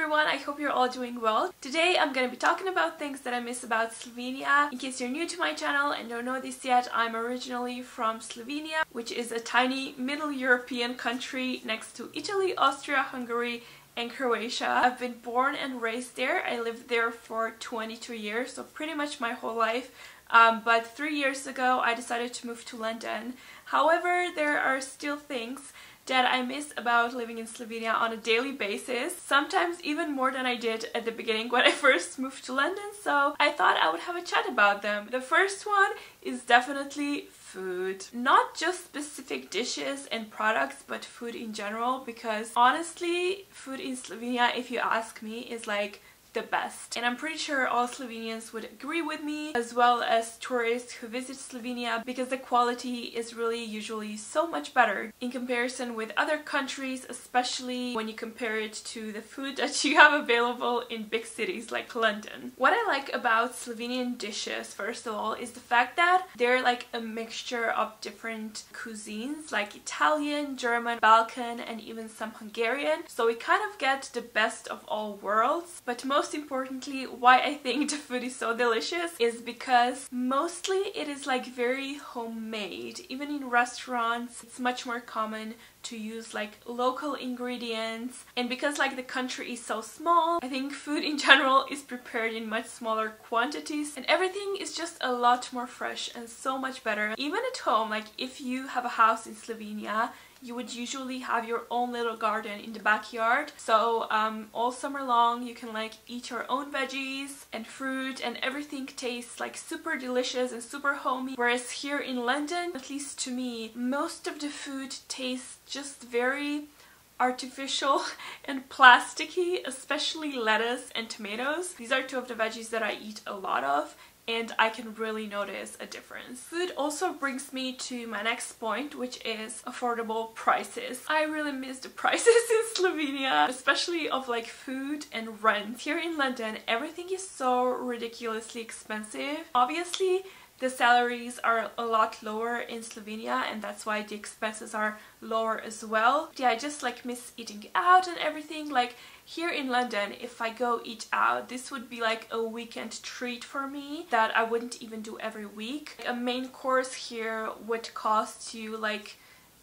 everyone, I hope you're all doing well. Today I'm going to be talking about things that I miss about Slovenia. In case you're new to my channel and don't know this yet, I'm originally from Slovenia, which is a tiny middle European country next to Italy, Austria, Hungary and Croatia. I've been born and raised there. I lived there for 22 years, so pretty much my whole life. But 3 years ago I decided to move to London. However, there are still things that I miss about living in Slovenia on a daily basis, sometimes even more than I did at the beginning when I first moved to London, so I thought I would have a chat about them. The first one is definitely food. Not just specific dishes and products, but food in general, because honestly, food in Slovenia, if you ask me, is like the best. And I'm pretty sure all Slovenians would agree with me, as well as tourists who visit Slovenia, because the quality is really usually so much better in comparison with other countries, especially when you compare it to the food that you have available in big cities like London. What I like about Slovenian dishes, first of all, is the fact that they're like a mixture of different cuisines, like Italian, German, Balkan, and even some Hungarian. So we kind of get the best of all worlds. But most importantly, why I think the food is so delicious is because mostly it is like very homemade. Even in restaurants, it's much more common to use like local ingredients, and because like the country is so small, I think food in general is prepared in much smaller quantities and everything is just a lot more fresh and so much better. Even at home, like if you have a house in Slovenia, you would usually have your own little garden in the backyard, so all summer long you can like eat your own veggies and fruit and everything tastes like super delicious and super homey. Whereas here in London, at least to me, most of the food tastes just very artificial and plasticky, especially lettuce and tomatoes. These are two of the veggies that I eat a lot of, and I can really notice a difference. Food also brings me to my next point, which is affordable prices. I really miss the prices in Slovenia, especially of like food and rent. Here in London, everything is so ridiculously expensive. Obviously, the salaries are a lot lower in Slovenia, and that's why the expenses are lower as well. Yeah, I just like miss eating out and everything. Like here in London, if I go eat out, this would be like a weekend treat for me that I wouldn't even do every week. A main course here would cost you like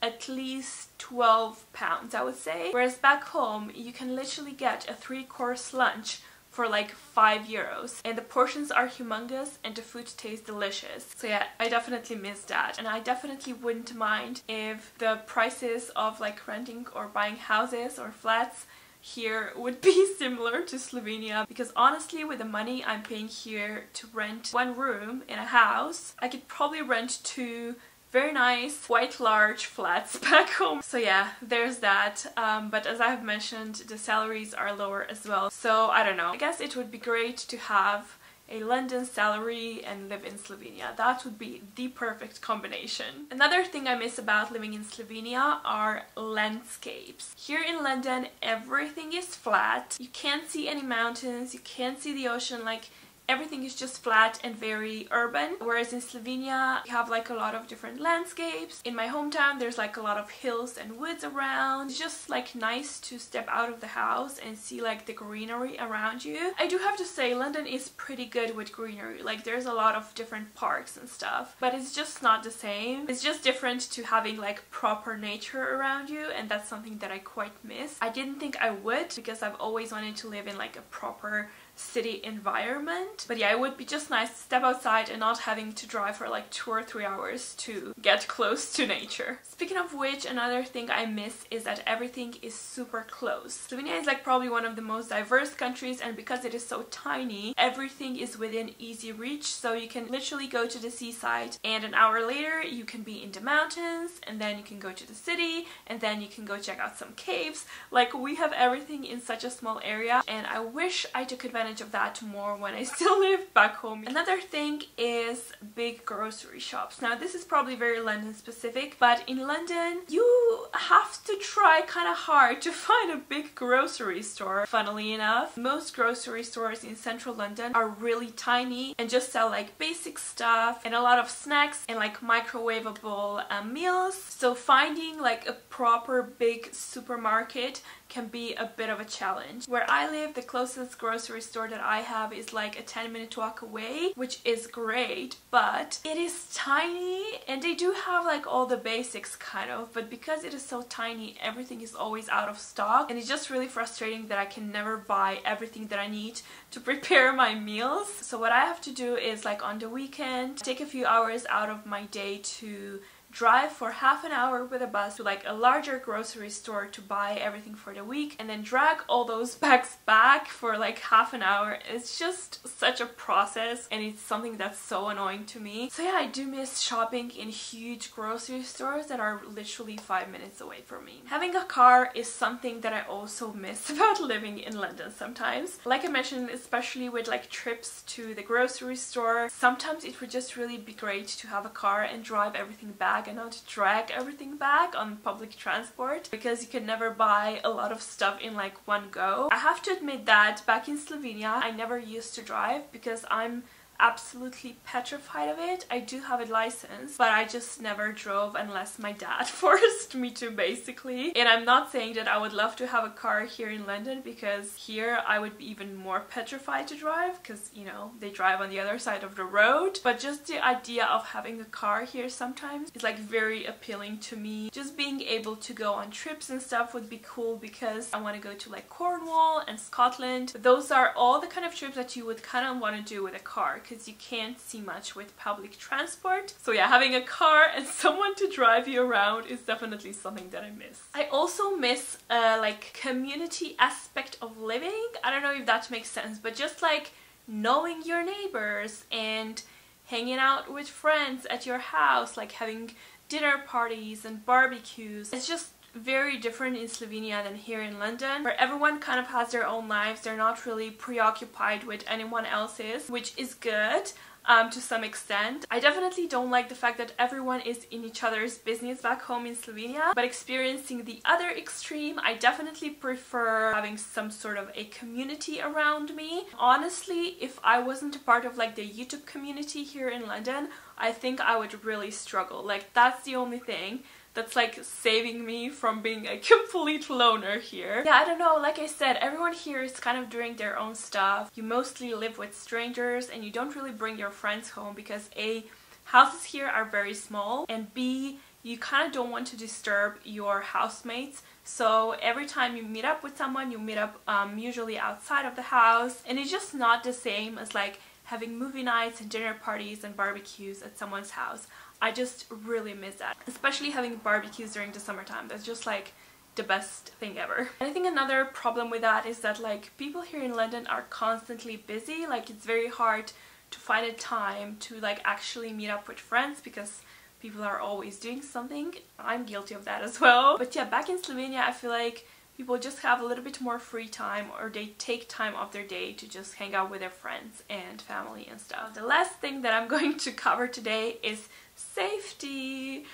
at least £12, I would say. Whereas back home, you can literally get a 3-course lunch for like €5, and the portions are humongous and the food tastes delicious. So yeah, I definitely miss that, and I definitely wouldn't mind if the prices of like renting or buying houses or flats here would be similar to Slovenia, because honestly, with the money I'm paying here to rent one room in a house, I could probably rent 2 very nice white large flats back home. So yeah, there's that. But as I have mentioned, the salaries are lower as well. So I don't know. I guess it would be great to have a London salary and live in Slovenia. That would be the perfect combination. Another thing I miss about living in Slovenia are landscapes. Here in London, everything is flat. You can't see any mountains, you can't see the ocean, like everything is just flat and very urban. Whereas in Slovenia, you have like a lot of different landscapes. In my hometown, there's like a lot of hills and woods around. It's just like nice to step out of the house and see like the greenery around you. I do have to say, London is pretty good with greenery. Like there's a lot of different parks and stuff, but it's just not the same. It's just different to having like proper nature around you, and that's something that I quite miss. I didn't think I would, because I've always wanted to live in like a proper city environment. But yeah, it would be just nice to step outside and not having to drive for like 2 or 3 hours to get close to nature. Speaking of which, another thing I miss is that everything is super close. Slovenia is like probably one of the most diverse countries, and because it is so tiny, everything is within easy reach. So you can literally go to the seaside and an hour later you can be in the mountains, and then you can go to the city, and then you can go check out some caves. Like we have everything in such a small area, and I wish I took advantage of that more when I still live back home. Another thing is big grocery shops. Now this is probably very London specific, but in London you have to try kind of hard to find a big grocery store. Funnily enough, most grocery stores in central London are really tiny and just sell like basic stuff and a lot of snacks and like microwavable meals. So finding like a proper big supermarket can be a bit of a challenge. Where I live, the closest grocery store that I have is like a 10-minute walk away, which is great, but it is tiny and they do have like all the basics kind of, but because it is so tiny, everything is always out of stock and it's just really frustrating that I can never buy everything that I need to prepare my meals. So what I have to do is, like, on the weekend, take a few hours out of my day to drive for half an hour with a bus to like a larger grocery store to buy everything for the week, and then drag all those bags back for like half an hour. It's just such a process and it's something that's so annoying to me. So yeah, I do miss shopping in huge grocery stores that are literally 5 minutes away from me. Having a car is something that I also miss about living in London sometimes. Like I mentioned, especially with like trips to the grocery store, sometimes it would just really be great to have a car and drive everything back and not drag everything back on public transport, because you can never buy a lot of stuff in like one go. I have to admit that back in Slovenia I never used to drive because I'm absolutely petrified of it. I do have a license, but I just never drove unless my dad forced me to, basically. And I'm not saying that I would love to have a car here in London, because here I would be even more petrified to drive because, you know, they drive on the other side of the road. But just the idea of having a car here sometimes is like very appealing to me. Just being able to go on trips and stuff would be cool, because I want to go to like Cornwall and Scotland. Those are all the kind of trips that you would kind of want to do with a car, because you can't see much with public transport. So yeah, having a car and someone to drive you around is definitely something that I miss. I also miss like community aspect of living. I don't know if that makes sense, but just like knowing your neighbors and hanging out with friends at your house, like having dinner parties and barbecues. It's just very different in Slovenia than here in London, where everyone kind of has their own lives. They're not really preoccupied with anyone else's, which is good to some extent. I definitely don't like the fact that everyone is in each other's business back home in Slovenia, but experiencing the other extreme, I definitely prefer having some sort of a community around me. Honestly, if I wasn't a part of like the YouTube community here in London, I think I would really struggle. Like, that's the only thing that's like saving me from being a complete loner here. Yeah, I don't know, like I said, everyone here is kind of doing their own stuff. You mostly live with strangers and you don't really bring your friends home because A, houses here are very small, and B, you kind of don't want to disturb your housemates. So every time you meet up with someone, you meet up usually outside of the house, and it's just not the same as like having movie nights and dinner parties and barbecues at someone's house. I just really miss that, especially having barbecues during the summertime. That's just like the best thing ever. And I think another problem with that is that like people here in London are constantly busy. Like, it's very hard to find a time to like actually meet up with friends because people are always doing something. I'm guilty of that as well. But yeah, back in Slovenia I feel like people just have a little bit more free time, or they take time off their day to just hang out with their friends and family and stuff. The last thing that I'm going to cover today is safety,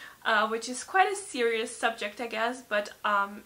which is quite a serious subject, I guess, but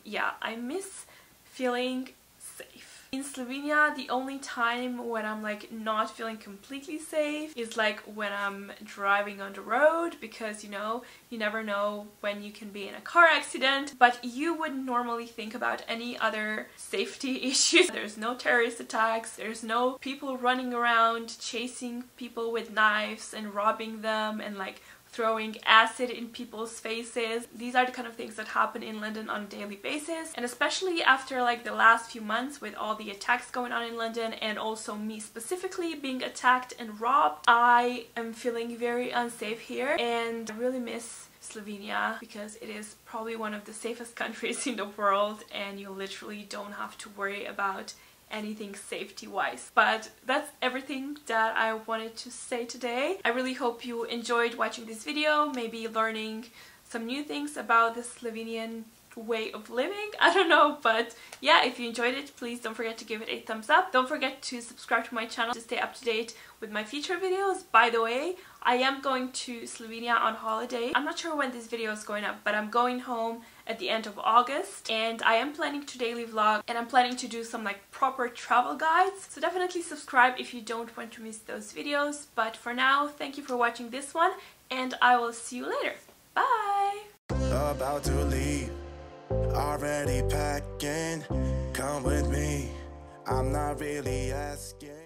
yeah, I miss feeling safe. In Slovenia, the only time when I'm like not feeling completely safe is like when I'm driving on the road, because, you know, you never know when you can be in a car accident, but you wouldn't normally think about any other safety issues. There's no terrorist attacks, there's no people running around chasing people with knives and robbing them and like throwing acid in people's faces. These are the kind of things that happen in London on a daily basis, and especially after like the last few months with all the attacks going on in London, and also me specifically being attacked and robbed, I am feeling very unsafe here, and I really miss Slovenia because it is probably one of the safest countries in the world, and you literally don't have to worry about anything safety wise. But that's everything that I wanted to say today. I really hope you enjoyed watching this video, maybe learning some new things about the Slovenian way of living. I don't know, but yeah, if you enjoyed it, please don't forget to give it a thumbs up. Don't forget to subscribe to my channel to stay up to date with my future videos. By the way, I am going to Slovenia on holiday. I'm not sure when this video is going up, but I'm going home at the end of August, and I am planning to daily vlog, and I'm planning to do some like proper travel guides. So definitely subscribe if you don't want to miss those videos. But for now, thank you for watching this one, and I will see you later. Bye! About to leave, already packing. Come with me, I'm not really asking.